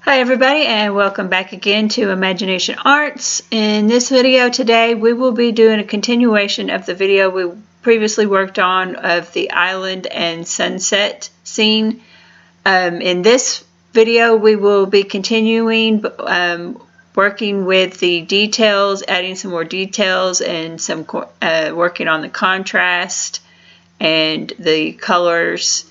Hi everybody, and welcome back again to Imagination Arts. In this video today we will be doing a continuation of the video we previously worked on of the island and sunset scene. In this video we will be continuing working with the details, adding some more details and some working on the contrast and the colors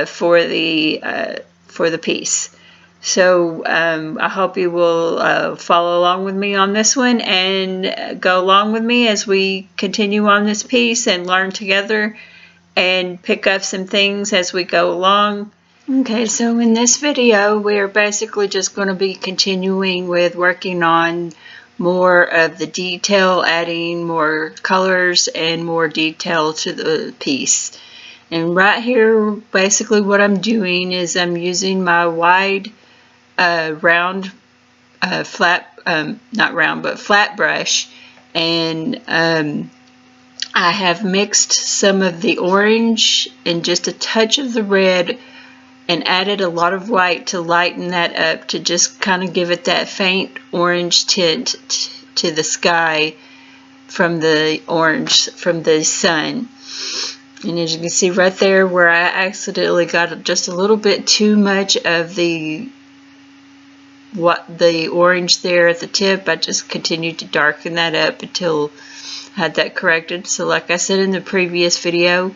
for the piece. So I hope you will follow along with me on this one and go along with me as we continue on this piece and learn together and pick up some things as we go along. Okay, so in this video we're basically just going to be continuing with working on more of the detail, adding more colors and more detail to the piece. And right here basically what I'm doing is I'm using my wide round flat brush, and I have mixed some of the orange and just a touch of the red and added a lot of white to lighten that up, to just kind of give it that faint orange tint to the sky from the orange from the sun. And as you can see right there where I accidentally got just a little bit too much of the orange there at the tip, I just continued to darken that up until I had that corrected. So like I said in the previous video,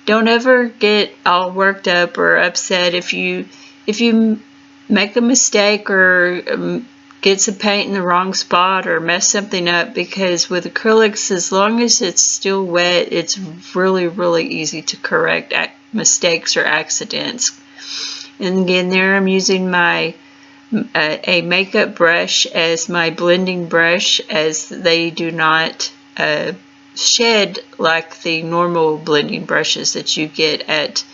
don't ever get all worked up or upset if you make a mistake or get some paint in the wrong spot or mess something up, because with acrylics, as long as it's still wet, it's really easy to correct mistakes or accidents. And again, there I'm using my a makeup brush as my blending brush, as they do not shed like the normal blending brushes that you get at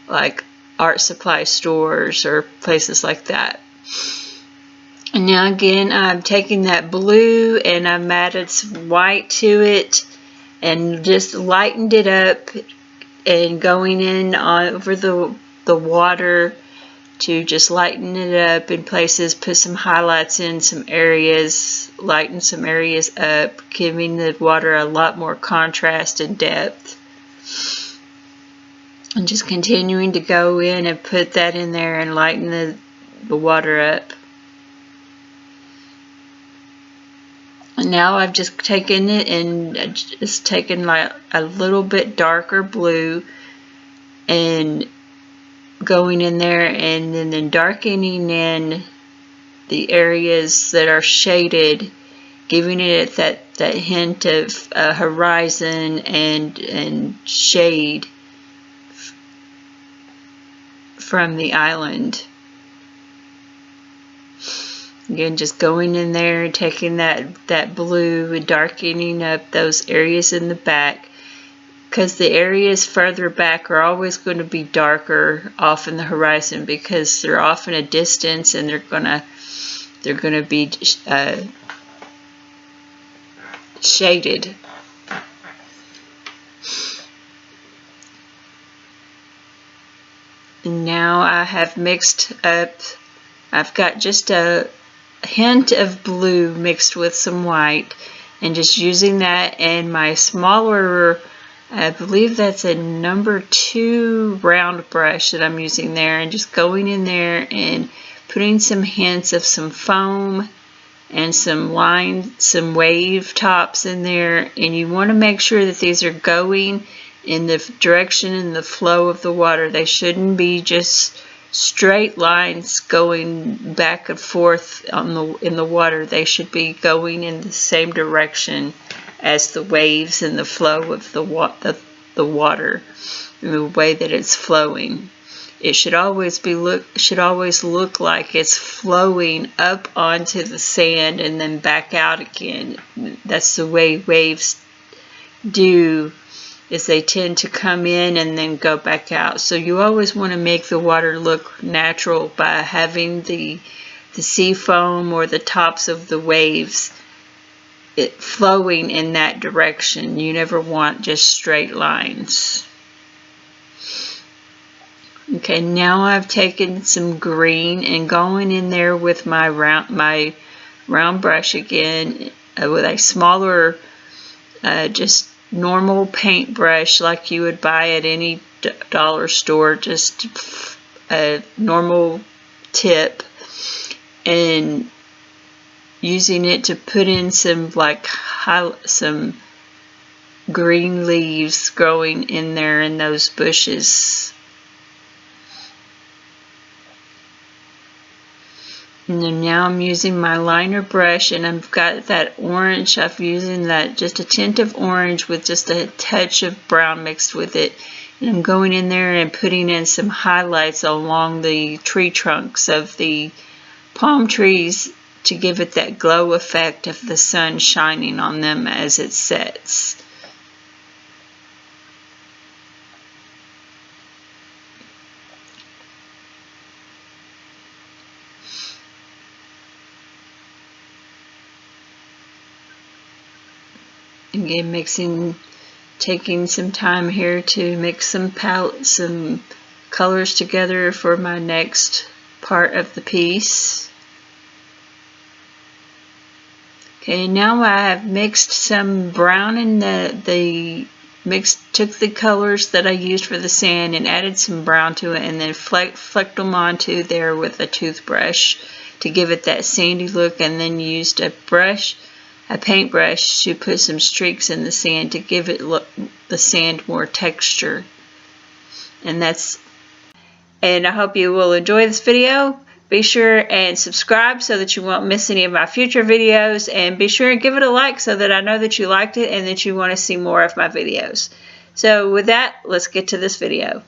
like art supply stores or places like that. And now again I'm taking that blue and I've added some white to it and just lightened it up and going in over the water to just lighten it up in places, put some highlights in some areas, lighten some areas up, giving the water a lot more contrast and depth. And just continuing to go in and put that in there and lighten the water up. And now I've just taken it and just taken like a little bit darker blue and going in there and then darkening in the areas that are shaded, giving it that hint of horizon and shade from the island. Again, just going in there and taking that blue and darkening up those areas in the back, because the areas further back are always going to be darker off in the horizon because they're off in a distance and they're gonna be shaded. And now I have mixed up, I've got just a hint of blue mixed with some white, and just using that and my smaller, I believe that's a number 2 round brush that I'm using there, and just going in there and putting some hints of some foam and some wave tops in there. And you want to make sure that these are going in the direction and the flow of the water. They shouldn't be just straight lines going back and forth in the water. They should be going in the same direction as the waves and the flow of the water, and the way that it's flowing. It should always look like it's flowing up onto the sand and then back out again. That's the way waves do, is they tend to come in and then go back out. So you always want to make the water look natural by having the sea foam or the tops of the waves flowing in that direction. You never want just straight lines. Okay, now I've taken some green and going in there with my round brush again with a smaller, just normal paint brush like you would buy at any dollar store, just a normal tip, and using it to put in some some green leaves growing in there in those bushes. And then now I'm using my liner brush, and I've got that orange. I'm using that just a tint of orange with just a touch of brown mixed with it. And I'm going in there and putting in some highlights along the tree trunks of the palm trees to give it that glow effect of the sun shining on them as it sets. Again, taking some time here to mix some colors together for my next part of the piece. Okay, now I have mixed some brown in took the colors that I used for the sand and added some brown to it, and then flecked them onto there with a toothbrush to give it that sandy look, and then used a paintbrush to put some streaks in the sand to give it the sand more texture. And I hope you will enjoy this video. Be sure and subscribe so that you won't miss any of my future videos, and be sure and give it a like so that I know that you liked it and that you want to see more of my videos. So with that, let's get to this video.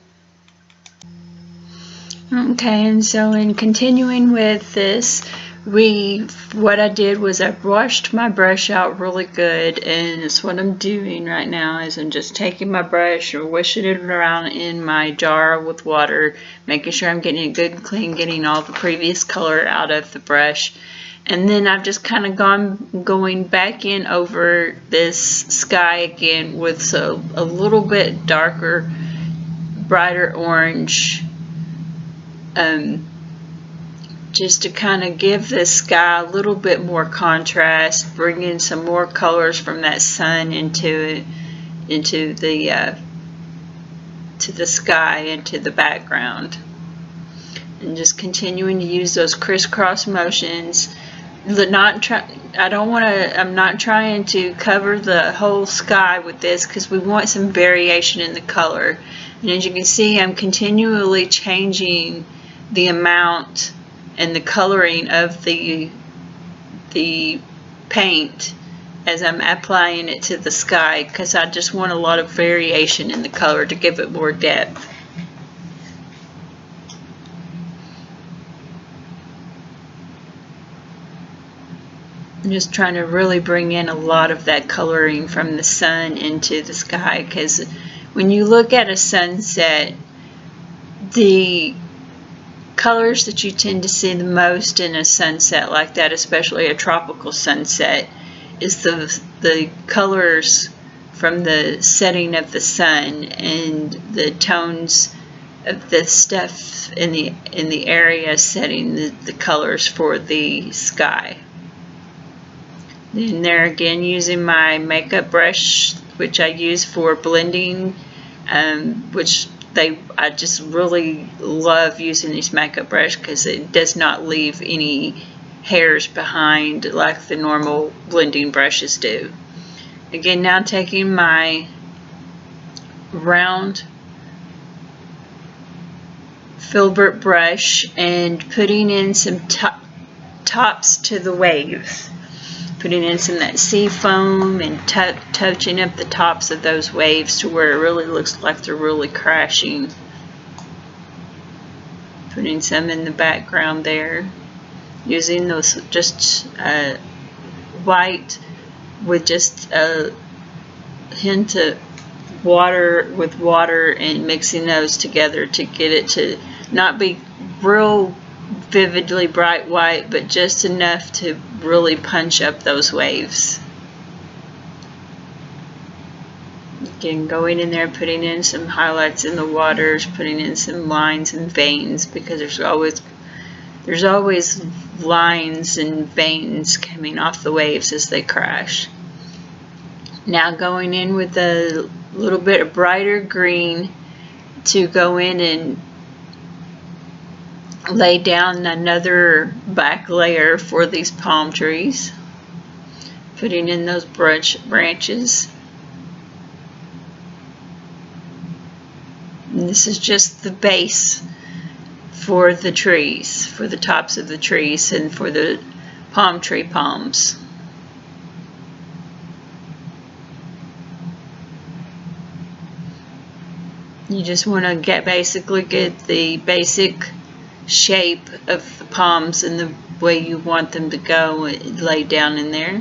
Okay, and so in continuing with this, what I did was I washed my brush out really good, and it's what I'm doing right now is I'm just taking my brush and wishing it around in my jar with water, making sure I'm getting it good and clean, getting all the previous color out of the brush. And then I've just kind of going back in over this sky again with a little bit darker, brighter orange, just to kind of give this sky a little bit more contrast, bring in some more colors from that sun into the to the sky, into the background, and just continuing to use those crisscross motions. I'm not trying to cover the whole sky with this because we want some variation in the color. And as you can see, I'm continually changing the amount and the coloring of the paint as I'm applying it to the sky, because I just want a lot of variation in the color to give it more depth. I'm just trying to really bring in a lot of that coloring from the sun into the sky, because when you look at a sunset, the colors that you tend to see the most in a sunset like that, especially a tropical sunset, is the colors from the setting of the sun and the tones of the stuff in the area setting the colors for the sky. And there again, using my makeup brush, which I use for blending, I just really love using this makeup brush because it does not leave any hairs behind like the normal blending brushes do. Again, now taking my round filbert brush and putting in some tops to the waves. Putting in some of that sea foam and touching up the tops of those waves to where it really looks like they're really crashing. Putting some in the background there. Using those just white with just a hint of water and mixing those together to get it to not be real vividly bright white, but just enough to really punch up those waves. Again, going in there, putting in some highlights in the waters, putting in some lines and veins, because there's always lines and veins coming off the waves as they crash. Now going in with a little bit of brighter green to go in and lay down another back layer for these palm trees. Putting in those branches. And this is just the base for the trees, for the tops of the trees and for the palm tree palms. You just want to basically get the basic shape of the palms and the way you want them to go laid down in there.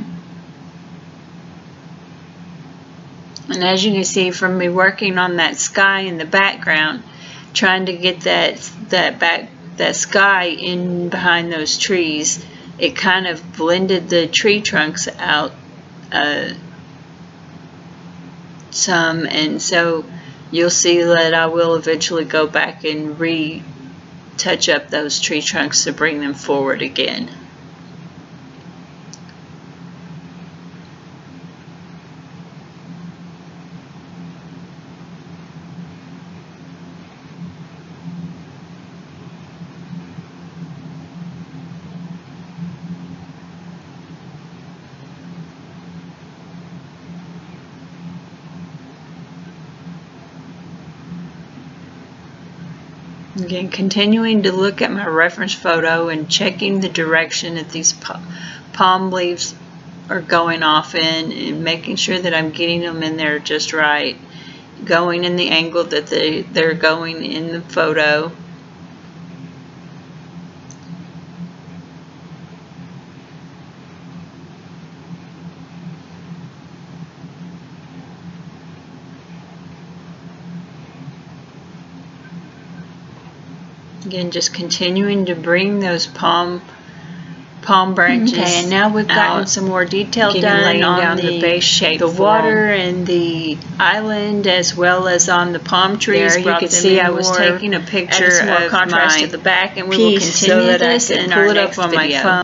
And as you can see from me working on that sky in the background, trying to get that sky in behind those trees, it kind of blended the tree trunks out some, and so you'll see that I will eventually go back and retouch up those tree trunks to bring them forward again. Again, continuing to look at my reference photo and checking the direction that these palm leaves are going off in, and making sure that I'm getting them in there just right, going in the angle that they're going in the photo. Again, just continuing to bring those palm branches. Okay, and now we've gotten some more detail done on the base shape, the water and the island, as well as on the palm trees. There you can see I was taking a picture of contrast at the back, and we will continue this in our next video.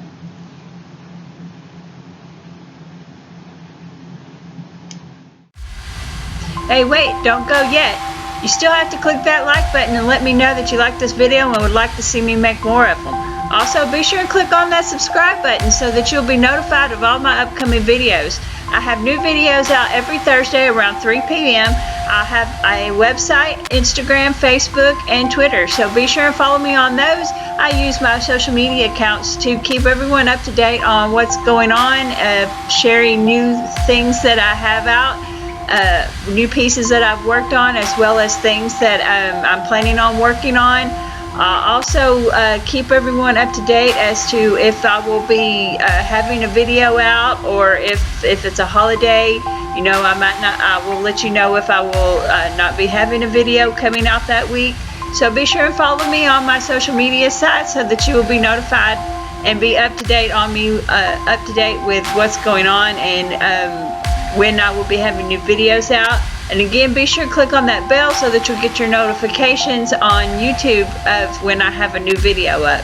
Hey, wait, don't go yet. You still have to click that like button and let me know that you like this video and would like to see me make more of them. Also, be sure and click on that subscribe button so that you'll be notified of all my upcoming videos. I have new videos out every Thursday around 3 p.m. I have a website, Instagram, Facebook, and Twitter, so be sure and follow me on those. I use my social media accounts to keep everyone up to date on what's going on, sharing new things that I have out, new pieces that I've worked on, as well as things that I'm planning on working on. Also keep everyone up to date as to if I will be having a video out, or if it's a holiday, you know, I will let you know if I will not be having a video coming out that week. So be sure and follow me on my social media sites so that you will be notified and be up to date on me, up to date with what's going on, and when I will be having new videos out. And again, be sure to click on that bell so that you'll get your notifications on YouTube of when I have a new video up.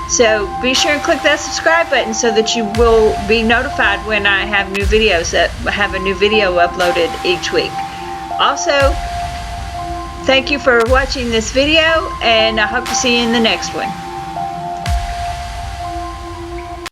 So be sure and click that subscribe button so that you will be notified when I have new videos, that have a new video uploaded each week. Also, thank you for watching this video, and I hope to see you in the next one.